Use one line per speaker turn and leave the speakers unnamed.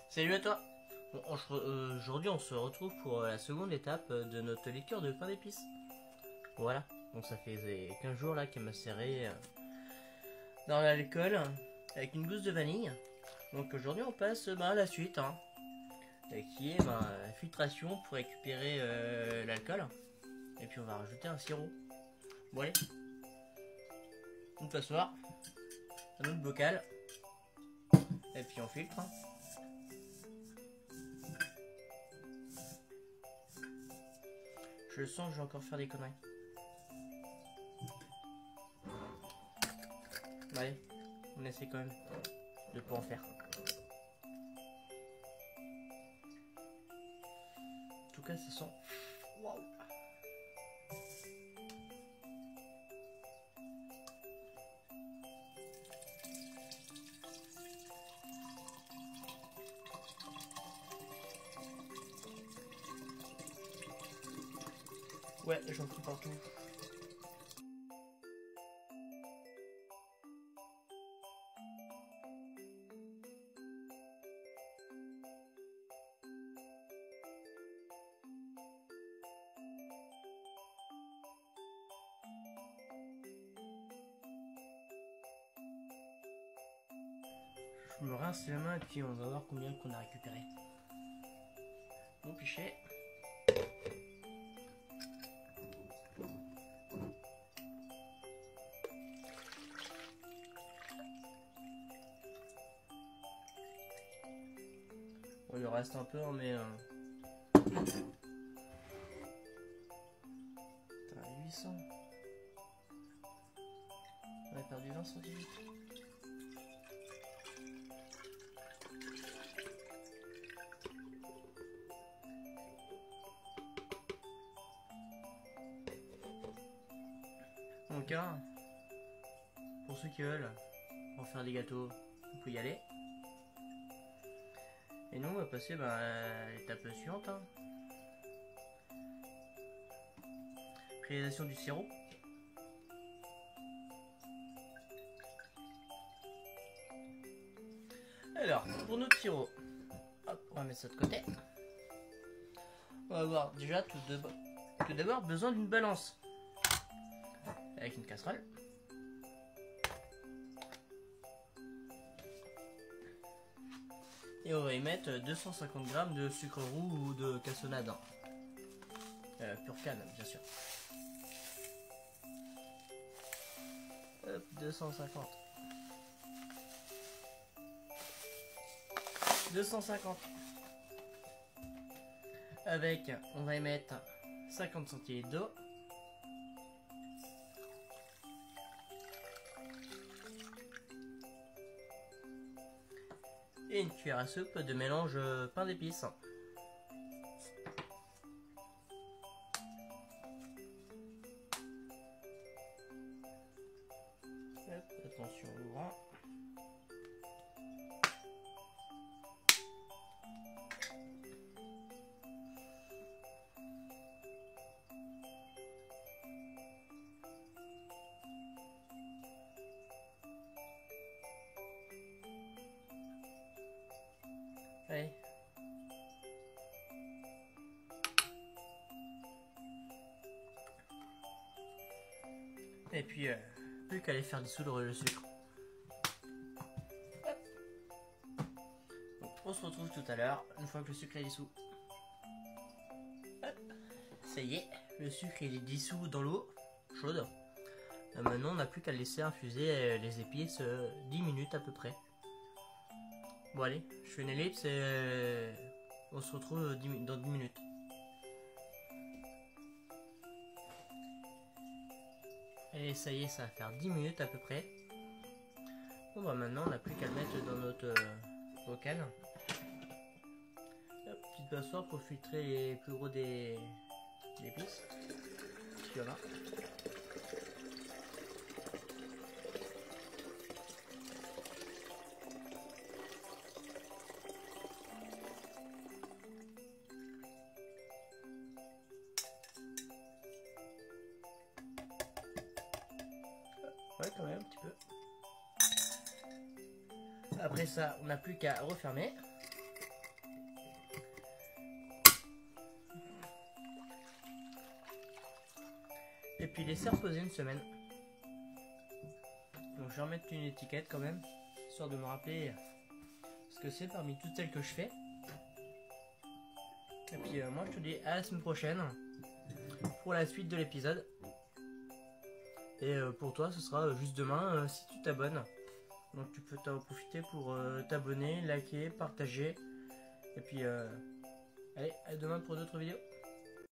Salut à toi. Bon, aujourd'hui on se retrouve pour la seconde étape de notre lecture de pain d'épices. Voilà, donc ça fait 15 jours là qu'elle m'a serré dans l'alcool avec une gousse de vanille. Donc aujourd'hui on passe à la suite, qui est la filtration pour récupérer l'alcool. Et puis on va rajouter un sirop. Bon allez, une passoire, un autre bocal, et puis on filtre. Je sens que je vais encore faire des conneries. Allez, on essaie quand même de pas en faire. En tout cas, ça sent... Waouh! Ouais, j'en fous partout. Je me rince la main et puis on va voir combien qu'on a récupéré. Mon pichet. Bon, il en reste un peu, mais... Putain, 800. On a perdu 20 centilitres. Donc pour ceux qui veulent en faire des gâteaux, vous pouvez y aller. Et nous on va passer à l'étape suivante. Réalisation du sirop. Alors pour notre sirop, hop, on va mettre ça de côté. On va avoir déjà tout d'abord besoin d'une balance. Avec une casserole. Et on va y mettre 250 g de sucre roux ou de cassonade. Pure canne, bien sûr. Hop, 250. 250. Avec, on va y mettre 50 centilitres d'eau. Et une cuillère à soupe de mélange pain d'épices. Attention au ouvrant. Allez. Et puis, plus qu'à aller faire dissoudre le sucre. Donc, on se retrouve tout à l'heure, une fois que le sucre est dissous. Hop. Ça y est, le sucre il est dissous dans l'eau chaude. Maintenant, on n'a plus qu'à laisser infuser les épices 10 minutes à peu près. Bon allez, je fais une ellipse et on se retrouve dans 10 minutes. Et ça y est, ça va faire 10 minutes à peu près. Bon maintenant on n'a plus qu'à le mettre dans notre bocal. Hop, petite passoire pour filtrer les plus gros des épices. Il y en a. Ouais, quand même, un petit peu. Après ça, on n'a plus qu'à refermer. Et puis laisser reposer une semaine. Donc je vais remettre une étiquette quand même, histoire de me rappeler ce que c'est parmi toutes celles que je fais. Et puis moi je te dis à la semaine prochaine pour la suite de l'épisode. Et pour toi ce sera juste demain si tu t'abonnes. Donc tu peux t'en profiter pour t'abonner, liker, partager. Et puis allez, à demain pour d'autres vidéos.